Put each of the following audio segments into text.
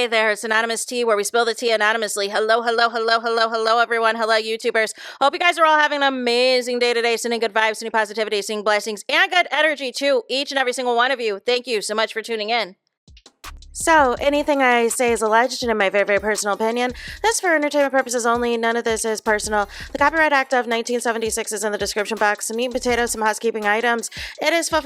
Hey there, it's Anonymous Tea, where we spill the tea anonymously. Hello, everyone. Hello, YouTubers. Hope you guys are all having an amazing day today, sending good vibes, sending positivity, sending blessings, and good energy to each and every single one of you. Thank you so much for tuning in. So, anything I say is alleged and in my very, very personal opinion. This is for entertainment purposes only. None of this is personal. The Copyright Act of 1976 is in the description box. Some meat and potatoes, some housekeeping items. It is free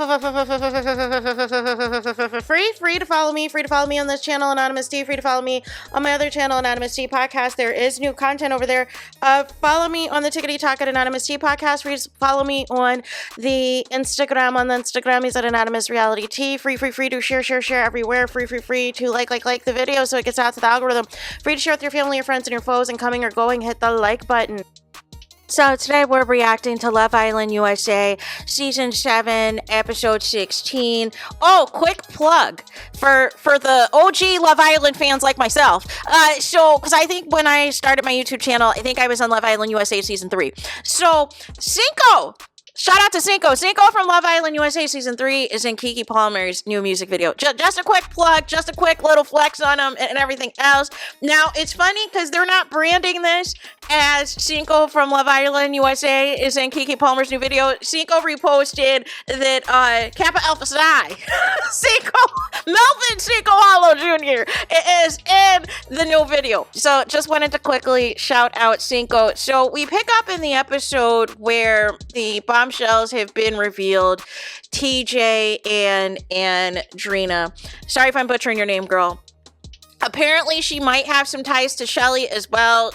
to follow me. Free to follow me on this channel, Anonymous Tea. Free to follow me on my other channel, Anonymous Tea Podcast. There is new content over there. Follow me on the Tickety Talk at Anonymous Tea Podcast. Free to follow me on the Instagram. On the Instagram, he's at Anonymous Reality Tea. Free to share everywhere. Free to like the video so it gets out to the algorithm. Free to share with your family, your friends, and your foes, and coming or going, hit the like button. So today we're reacting to Love Island USA Season 7, Episode 16. Oh, quick plug for the OG Love Island fans like myself. Because I think when I started my YouTube channel, I think I was on Love Island USA Season 3. So, Cinco! Shout out to Cinco. Cinco from Love Island USA Season 3 is in Keke Palmer's new music video. Just a quick plug, just a quick little flex on them and everything else. Now, it's funny because they're not branding this as Cinco from Love Island USA is in Keke Palmer's new video. Cinco reposted that Kappa Alpha Psi, Melvin Cinco Hollow Jr. is in the new video. So just wanted to quickly shout out Cinco. So we pick up in the episode where the bombshells have been revealed. TJ and Drina. Sorry if I'm butchering your name, girl. Apparently, she might have some ties to Shelly as well,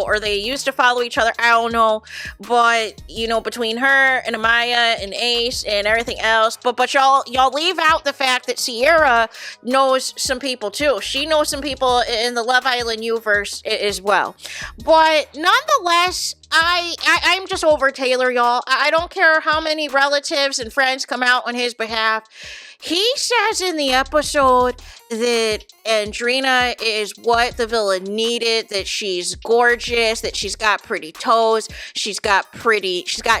or they used to follow each other, I don't know, but, between her and Amaya and Ace and everything else, but y'all leave out the fact that Sierra knows some people too. She knows some people in the Love Island universe as well, but nonetheless, I'm just over Taylor, y'all. I don't care how many relatives and friends come out on his behalf. He says in the episode that Andrina is what the villain needed, that she's gorgeous, that she's got pretty toes, she's got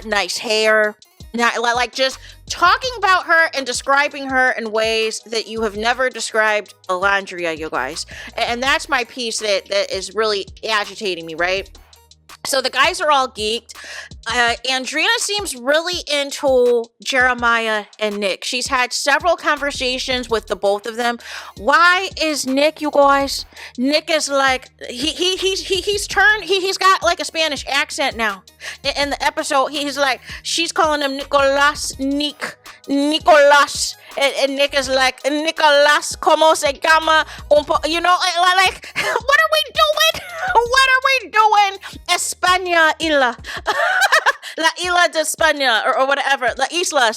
nice hair. Not like just talking about her and describing her in ways that you have never described Alondria, you guys. And that's my piece that is really agitating me, right? So the guys are all geeked. Andrina seems really into Jeremiah and Nick. She's had several conversations with the both of them. Why is Nick, you guys? Nick is like he's got like a Spanish accent now. In the episode, he's like, she's calling him Nicolas. And Nick is like, Nicolas, como se llama? Like, what are we doing? What are we doing? España, Isla. La Isla de España, or whatever. La Isla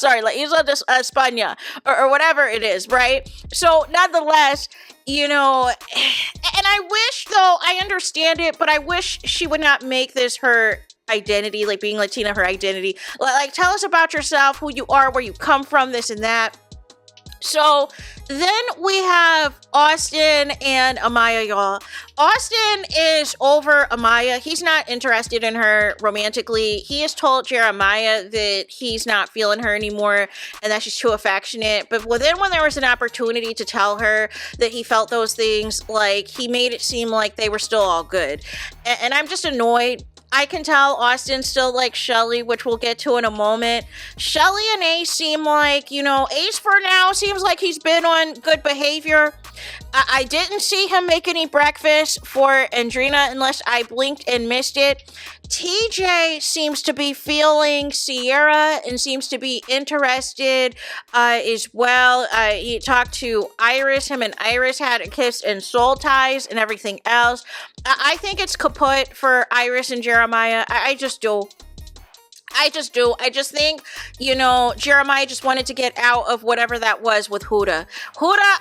de España, or whatever it is, right? So, nonetheless, and I wish, though, I understand it, but I wish she would not make this her identity, like being Latina, her identity. Like, tell us about yourself, who you are, where you come from, this and that. So then we have Austin and Amaya, y'all. Austin is over Amaya. He's not interested in her romantically. He has told Jeremiah that he's not feeling her anymore and that she's too affectionate. But then when there was an opportunity to tell her that he felt those things, like, he made it seem like they were still all good. And I'm just annoyed. I can tell Austin still likes Shelly, which we'll get to in a moment. Shelly and Ace seem like, Ace for now seems like he's been on good behavior. I didn't see him make any breakfast for Andrina unless I blinked and missed it. TJ seems to be feeling Sierra and seems to be interested as well. He talked to Iris. Him and Iris had a kiss and soul ties and everything else. I think it's kaput for Iris and Jeremiah. I just do. I just think, Jeremiah just wanted to get out of whatever that was with Huda.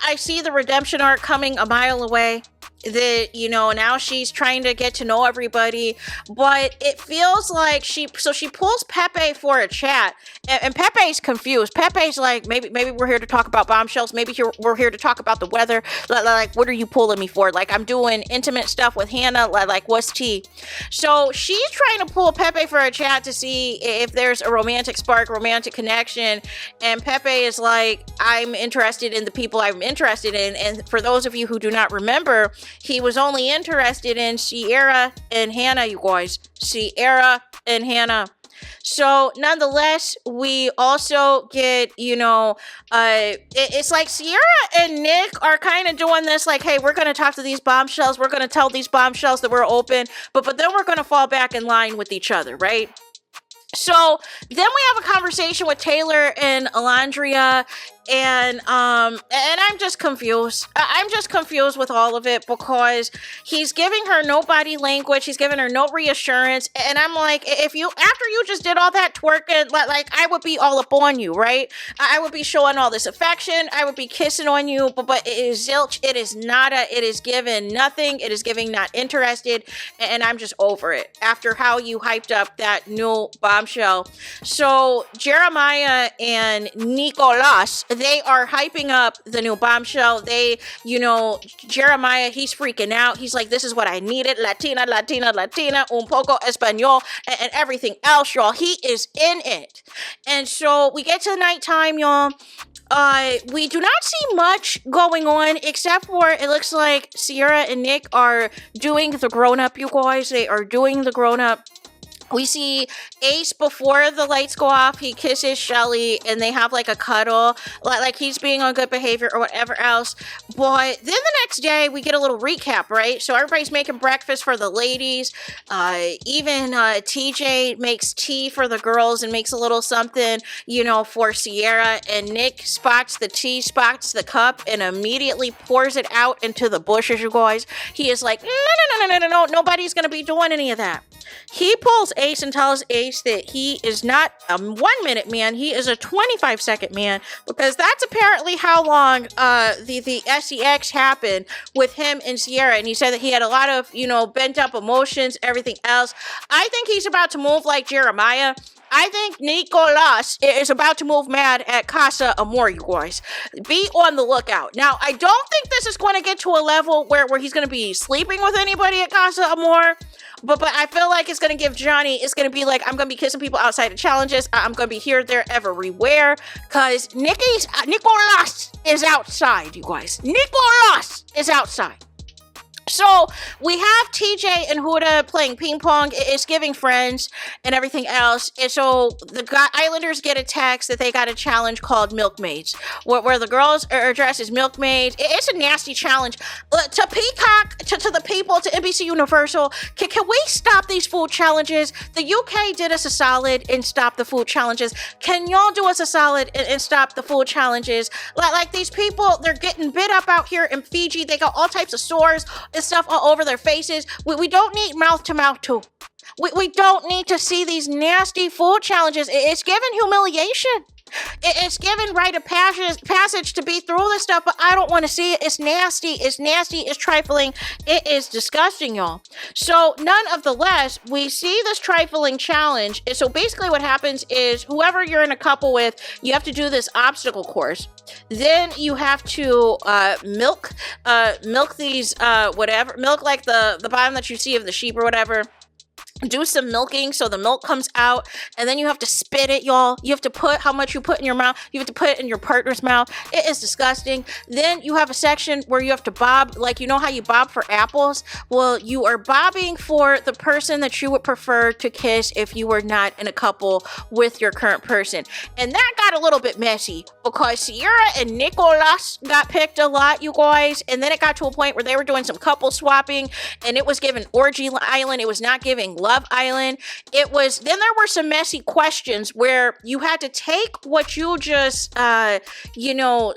I see the redemption arc coming a mile away. that, you know, now she's trying to get to know everybody, but it feels like she pulls Pepe for a chat, and Pepe's confused. Pepe's like, maybe we're here to talk about bombshells, we're here to talk about the weather, like what are you pulling me for? Like, I'm doing intimate stuff with Hannah, like what's tea? So she's trying to pull Pepe for a chat to see if there's a romantic spark, romantic connection, and Pepe is like, I'm interested in the people I'm interested in. And for those of you who do not remember, he was only interested in Sierra and Hannah, you guys. Sierra and Hannah. So nonetheless, we also get, you know, it's like Sierra and Nick are kind of doing this like, hey, we're going to talk to these bombshells. We're going to tell these bombshells that we're open, but then we're going to fall back in line with each other, right? So then we have a conversation with Taylor and Alondria, and I'm just confused. I'm just confused with all of it, because he's giving her no body language, he's giving her no reassurance, and I'm like, after you just did all that twerking, like I would be all up on you, right? I would be showing all this affection, I would be kissing on you, but it is zilch, it is nada, it is given nothing, it is giving not interested, and I'm just over it after how you hyped up that new bombshell. So Jeremiah and Nicolas, they are hyping up the new bombshell. They, you know, Jeremiah, he's freaking out. He's like, this is what I needed. Latina, un poco español, and everything else, y'all. He is in it. And so we get to nighttime, y'all. We do not see much going on, except for it looks like Sierra and Nick are doing the grown-up, you guys. They are doing the grown-up. We see Ace before the lights go off. He kisses Shelly and they have like a cuddle, like he's being on good behavior or whatever else. But then the next day we get a little recap, right? So everybody's making breakfast for the ladies. Even TJ makes tea for the girls and makes a little something, you know, for Sierra. And Nick spots the tea, spots the cup, and immediately pours it out into the bushes, you guys. He is like, no, nobody's gonna be doing any of that. He pulls Ace and tells Ace that he is not a 1 minute man, he is a 25-second man, because that's apparently how long the SEX happened with him and Sierra. And he said that he had a lot of, you know, bent up emotions, everything else. I think he's about to move like Jeremiah. I think Nicolas is about to move mad at Casa Amor, you guys. Be on the lookout. Now, I don't think this is going to get to a level where he's going to be sleeping with anybody at Casa Amor, but I feel like it's going to give Johnny, it's going to be like, I'm going to be kissing people outside of challenges. I'm going to be here, there, everywhere, because Nicolas is outside, you guys. Nicolas is outside. So we have TJ and Huda playing ping pong. It's giving friends and everything else. And so the Islanders get a text that they got a challenge called Milkmaids, where the girls are dressed as milkmaids. It's a nasty challenge. To Peacock, to the people, to NBC Universal, can we stop these food challenges? The UK did us a solid and stopped the food challenges. Can y'all do us a solid and stop the food challenges? Like these people, they're getting bit up out here in Fiji. They got all types of sores and stuff all over their faces. We don't need mouth-to-mouth too. We don't need to see these nasty food challenges. It's given humiliation. It's given rite of passage to be through this stuff, but I don't want to see it. It's nasty. It's trifling. It is disgusting, y'all. So none of the less, we see this trifling challenge. So basically what happens is whoever you're in a couple with, you have to do this obstacle course. Then you have to milk these milk like the bottom that you see of the sheep or whatever. Do some milking so the milk comes out, and then you have to spit it, y'all. You have to put how much you put in your mouth. You have to put it in your partner's mouth. It is disgusting. Then you have a section where you have to bob, like, you know how you bob for apples? Well, you are bobbing for the person that you would prefer to kiss if you were not in a couple with your current person. And that got a little bit messy because Sierra and Nicolas got picked a lot, you guys. And then it got to a point where they were doing some couple swapping, and it was giving Orgy Island. It was not giving love Love Island. Then there were some messy questions where you had to take what you just,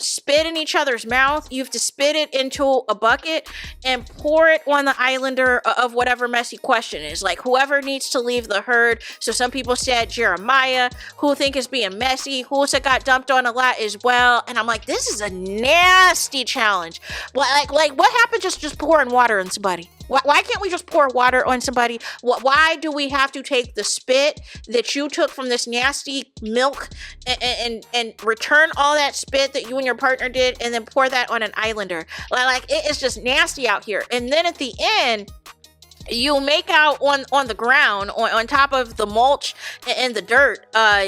spit in each other's mouth. You have to spit it into a bucket and pour it on the islander of whatever messy question is. Like whoever needs to leave the herd. So some people said Jeremiah, who think is being messy, who said got dumped on a lot as well. And I'm like, this is a nasty challenge. Like what happened just pouring water on somebody? Why can't we just pour water on somebody? Why do we have to take the spit that you took from this nasty milk and return all that spit that you and your partner did and then pour that on an islander? Like it is just nasty out here. And then at the end, you make out on the ground on top of the mulch and the dirt.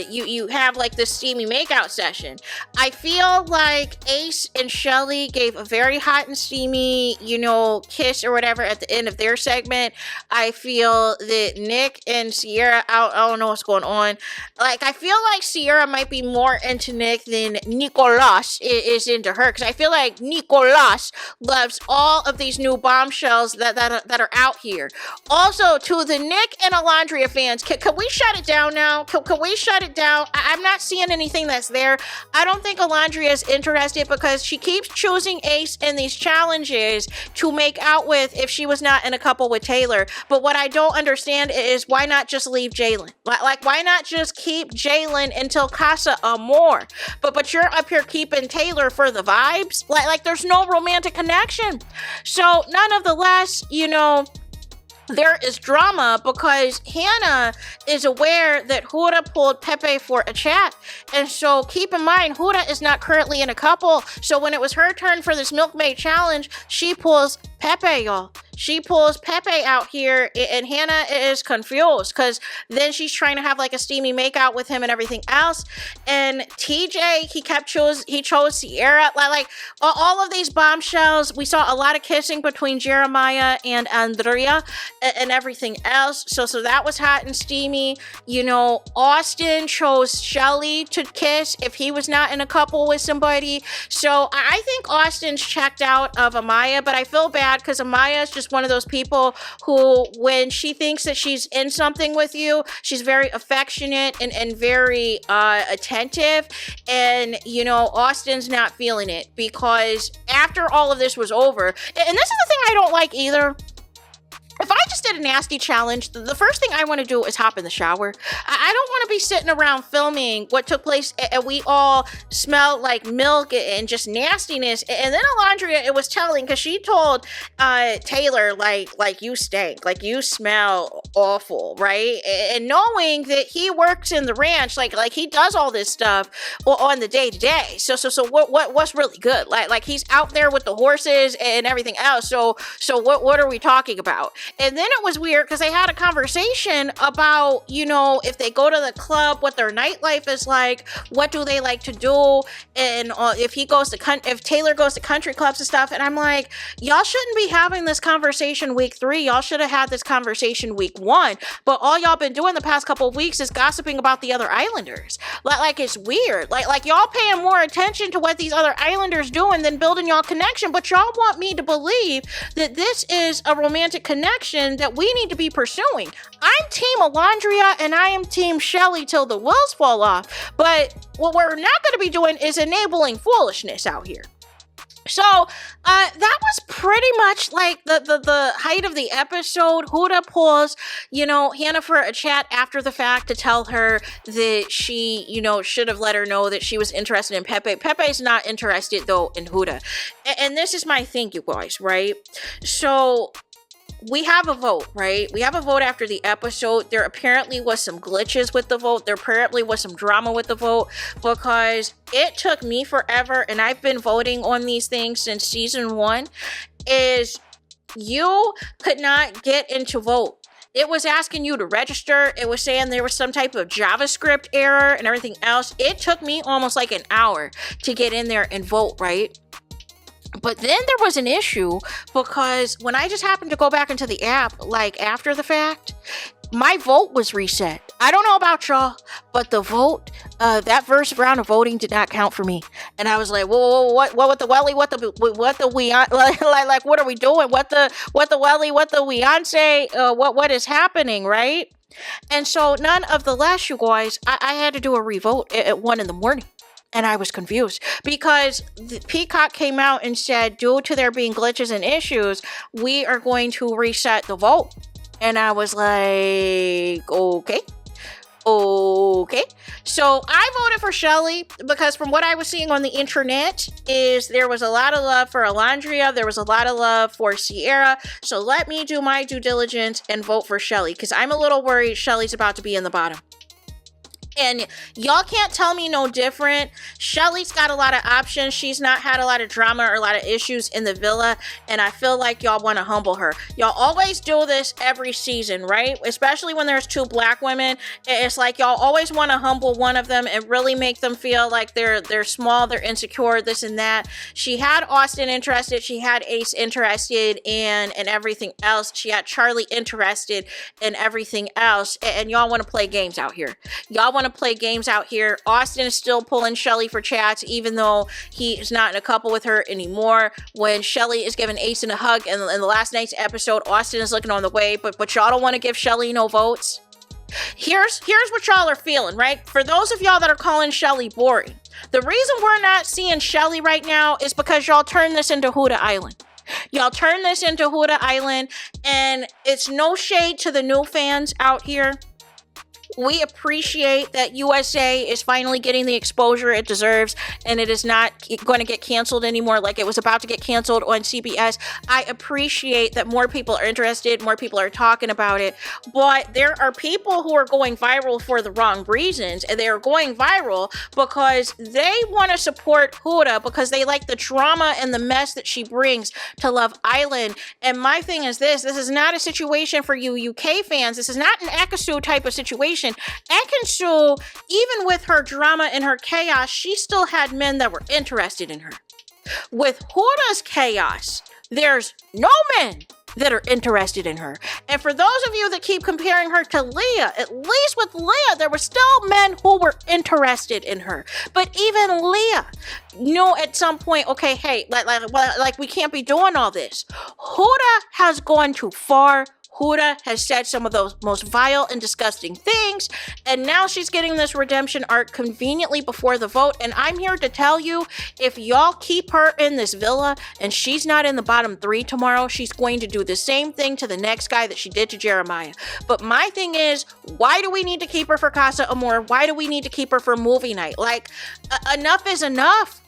You have like this steamy makeout session. I feel like Ace and Shelly gave a very hot and steamy, kiss or whatever at the end of their segment. I feel that Nick and Sierra, I don't know what's going on. Like I feel like Sierra might be more into Nick than Nicolas is into her, because I feel like Nicolas loves all of these new bombshells that are out here. Also, to the Nick and Alondria fans, can we shut it down now? Can we shut it down? I'm not seeing anything that's there. I don't think Alondria is interested because she keeps choosing Ace in these challenges to make out with if she was not in a couple with Taylor. But what I don't understand is why not just leave Jalen? Like why not just keep Jalen until Casa Amor? But you're up here keeping Taylor for the vibes? Like there's no romantic connection. So nonetheless, there is drama because Hannah is aware that Huda pulled Pepe for a chat. And so keep in mind, Huda is not currently in a couple. So when it was her turn for this milkmaid challenge, she pulls Pepe, y'all. She pulls Pepe out here, and Hannah is confused because then she's trying to have like a steamy makeout with him and everything else. And TJ, he chose Sierra. Like all of these bombshells, we saw a lot of kissing between Jeremiah and Andrea and everything else. So that was hot and steamy. Austin chose Shelly to kiss if he was not in a couple with somebody. So I think Austin's checked out of Amaya, but I feel bad because Amaya is just one of those people who, when she thinks that she's in something with you, she's very affectionate and very attentive. And, Austin's not feeling it because after all of this was over, and this is the thing I don't like either. If I just did a nasty challenge, the first thing I want to do is hop in the shower. I don't want to be sitting around filming what took place and we all smell like milk and just nastiness. And then Alondria, it was telling, because she told Taylor, like you stink, like you smell awful, right? And knowing that he works in the ranch, like he does all this stuff on the day to day. So what's really good? Like he's out there with the horses and everything else. So what are we talking about? And then it was weird because they had a conversation about, if they go to the club, what their nightlife is like, what do they like to do, and if Taylor goes to country clubs and stuff. And I'm like, y'all shouldn't be having this conversation week 3. Y'all should have had this conversation week 1. But all y'all been doing the past couple of weeks is gossiping about the other Islanders. Like it's weird. Like y'all paying more attention to what these other Islanders doing than building y'all connection. But y'all want me to believe that this is a romantic connection that we need to be pursuing. I'm Team Alondria and I am Team Shelly till the wheels fall off. But what we're not going to be doing is enabling foolishness out here. So that was pretty much like the height of the episode. Huda pulls, Hannah for a chat after the fact to tell her that she, should have let her know that she was interested in Pepe. Pepe's not interested though in Huda. And this is my thing, you guys, right? So we have a vote, right? We have a vote after the episode. There apparently was some glitches with the vote. There apparently was some drama with the vote because it took me forever, and I've been voting on these things since season 1, is you could not get into vote. It was asking you to register. It was saying there was some type of JavaScript error and everything else. It took me almost like an hour to get in there and vote, right? But then there was an issue because when I just happened to go back into the app, like after the fact, my vote was reset. I don't know about y'all, but the vote, that first round of voting did not count for me. And I was like, whoa, what the welly, what the we, like, what are we doing? What the welly, what the Beyonce, what is happening, right? And so none of the less, you guys, I had to do a revote at 1 a.m. And I was confused because the Peacock came out and said, due to there being glitches and issues, we are going to reset the vote. And I was like, okay. So I voted for Shelly because from what I was seeing on the internet is there was a lot of love for Alondria. There was a lot of love for Sierra. So let me do my due diligence and vote for Shelly because I'm a little worried Shelly's about to be in the bottom. And y'all can't tell me no different. Shelly's got a lot of options. She's not had a lot of drama or a lot of issues in the villa. And I feel like y'all want to humble her. Y'all always do this every season, right? Especially when there's 2 black women. It's like y'all always want to humble one of them and really make them feel like they're small, they're insecure, this and that. She had Austin interested. She had Ace interested and everything else. She had Charlie interested in everything else. And y'all want to play games out here. Y'all want to play games out here. Austin is still pulling Shelly for chats, even though he is not in a couple with her anymore. When Shelly is giving Ace a hug in the last night's episode, Austin is looking on the way, but y'all don't want to give Shelly no votes. Here's what y'all are feeling, right? For those of y'all that are calling Shelly boring, the reason we're not seeing Shelly right now is because y'all turned this into Huda Island. Y'all turn this into Huda Island, and it's no shade to the new fans out here. We appreciate that USA is finally getting the exposure it deserves and it is not going to get canceled anymore like it was about to get canceled on CBS. I appreciate that more people are interested, more people are talking about it, but there are people who are going viral for the wrong reasons, and they are going viral because they want to support Huda because they like the drama and the mess that she brings to Love Island. And my thing is this is not a situation for you UK fans. This is not an Ekisu type of situation. Ekisu, even with her drama and her chaos, she still had men that were interested in her. With Huda's chaos, there's no men that are interested in her. And for those of you that keep comparing her to Leah, at least with Leah, there were still men who were interested in her. But even Leah knew at some point, okay, hey, like we can't be doing all this. Huda has gone too far. Huda has said some of those most vile and disgusting things, and now she's getting this redemption arc conveniently before the vote. And I'm here to tell you, if y'all keep her in this villa and she's not in the bottom 3 tomorrow, she's going to do the same thing to the next guy that she did to Jeremiah. But my thing is, why do we need to keep her for Casa Amor? Why do we need to keep her for movie night? Like, enough is enough.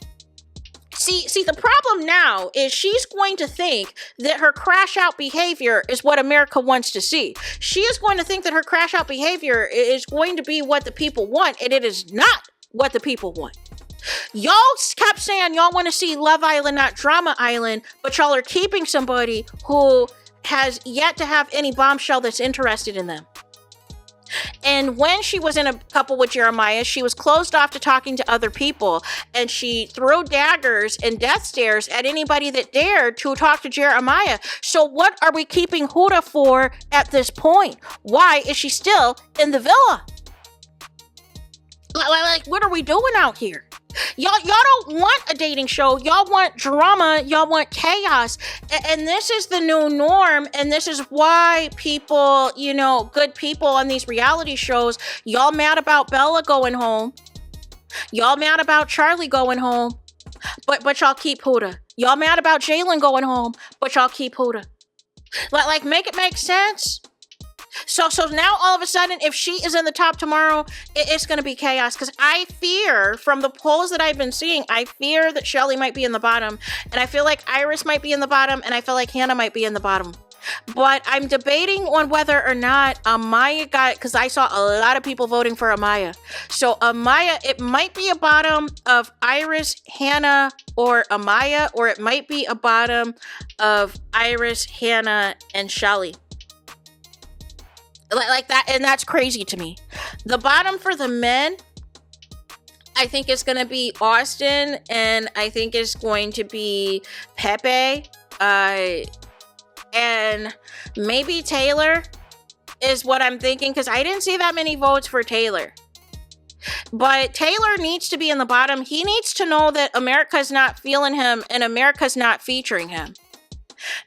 See, the problem now is she's going to think that her crash out behavior is what America wants to see. She is going to think that her crash out behavior is going to be what the people want, and it is not what the people want. Y'all kept saying y'all want to see Love Island, not Drama Island, but y'all are keeping somebody who has yet to have any bombshell that's interested in them. And when she was in a couple with Jeremiah, she was closed off to talking to other people, and she threw daggers and death stares at anybody that dared to talk to Jeremiah. So what are we keeping Huda for at this point? Why is she still in the villa? Like, what are we doing out here? Y'all don't want a dating show. Y'all want drama. Y'all want chaos. And this is the new norm. And this is why people, good people on these reality shows, y'all mad about Bella going home. Y'all mad about Charlie going home. But y'all keep Huda. Y'all mad about Jalen going home. But y'all keep Huda. Like, make it make sense. So now all of a sudden, if she is in the top tomorrow, it's going to be chaos. Because I fear, from the polls that I've been seeing, I fear that Shelly might be in the bottom. And I feel like Iris might be in the bottom. And I feel like Hannah might be in the bottom. But I'm debating on whether or not Amaya got, because I saw a lot of people voting for Amaya. So Amaya, it might be a bottom of Iris, Hannah, or Amaya. Or it might be a bottom of Iris, Hannah, and Shelly. Like that, and that's crazy to me. The bottom for the men, I think it's going to be Austin, and I think it's going to be Pepe, and maybe Taylor. is what I'm thinking, because I didn't see that many votes for Taylor. But Taylor needs to be in the bottom. He needs to know that America's not feeling him and America's not featuring him.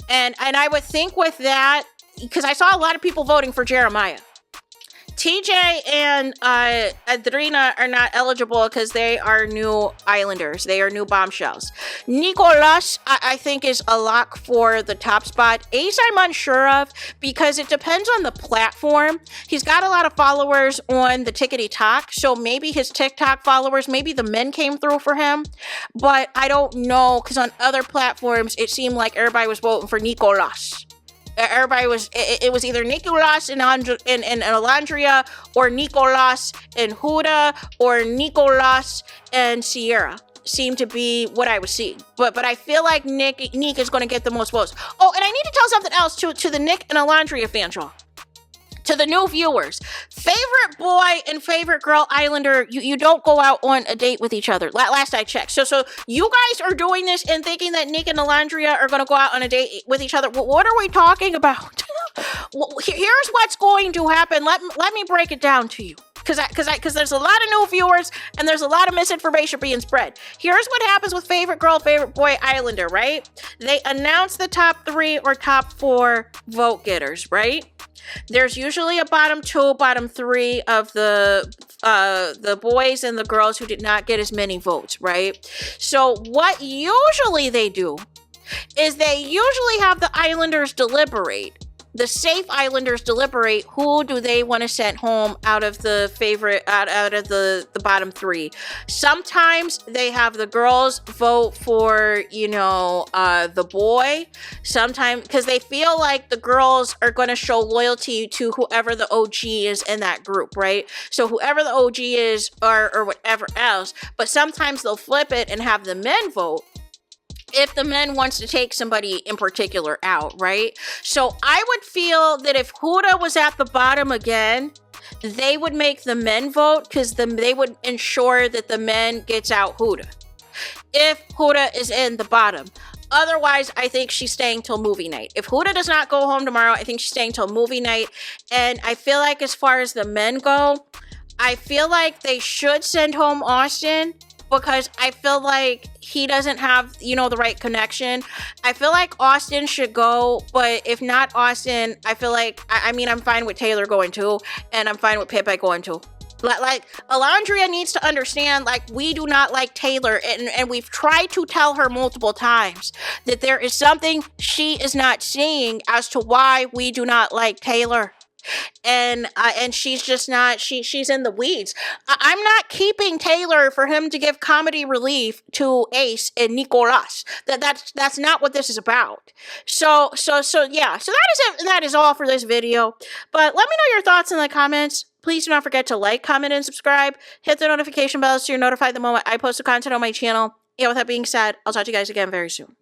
And I would think with that, because I saw a lot of people voting for Jeremiah. TJ and Adrina are not eligible because they are new islanders. They are new bombshells. Nicolas, I think, is a lock for the top spot. Ace, I'm unsure of because it depends on the platform. He's got a lot of followers on the Tickety Talk, so maybe his TikTok followers, maybe the men came through for him. But I don't know, because on other platforms, it seemed like everybody was voting for Nicolas. Everybody was, it was either Nicolas and Alandria, or Nicolas and Huda, or Nicolas and Sierra. Seemed to be what I was seeing. But I feel like Nick is going to get the most votes. Oh, and I need to tell something else to the Nick and Alandria fans, y'all. To the new viewers, favorite boy and favorite girl islander, you don't go out on a date with each other. Last I checked. So you guys are doing this and thinking that Nick and Alandria are going to go out on a date with each other. What are we talking about? Here's what's going to happen. Let me break it down to you. Because there's a lot of new viewers and there's a lot of misinformation being spread. Here's what happens with favorite girl, favorite boy islander, right? They announce the top 3 or top 4 vote getters, right? There's usually a bottom 2, bottom 3 of the boys and the girls who did not get as many votes, right? So what usually they do is they usually have the islanders deliberate. The safe islanders deliberate who do they want to send home out of the favorite, out of the bottom 3. Sometimes they have the girls vote for, the boy. Sometimes, because they feel like the girls are going to show loyalty to whoever the OG is in that group, right? So whoever the OG is or whatever else. But sometimes they'll flip it and have the men vote if the men wants to take somebody in particular out, right? So I would feel that if Huda was at the bottom again, they would make the men vote because they would ensure that the men gets out Huda. If Huda is in the bottom. Otherwise, I think she's staying till movie night. If Huda does not go home tomorrow, I think she's staying till movie night. And I feel like as far as the men go, I feel like they should send home Austin, because I feel like he doesn't have, the right connection. I feel like Austin should go, but if not Austin, I feel like, I'm fine with Taylor going too, and I'm fine with Pepe going too. Like, Alandria needs to understand, we do not like Taylor, and we've tried to tell her multiple times that there is something she is not seeing as to why we do not like Taylor. And she's just not, she's in the weeds. I'm not keeping Taylor for him to give comedy relief to Ace and Nicolas. That's not what this is about. So yeah, so that is it, and that is all for this video. But let me know your thoughts in the comments. Please do not forget to like, comment, and subscribe. Hit the notification bell so you're notified the moment I post the content on my channel. Yeah, with that being said, I'll talk to you guys again very soon.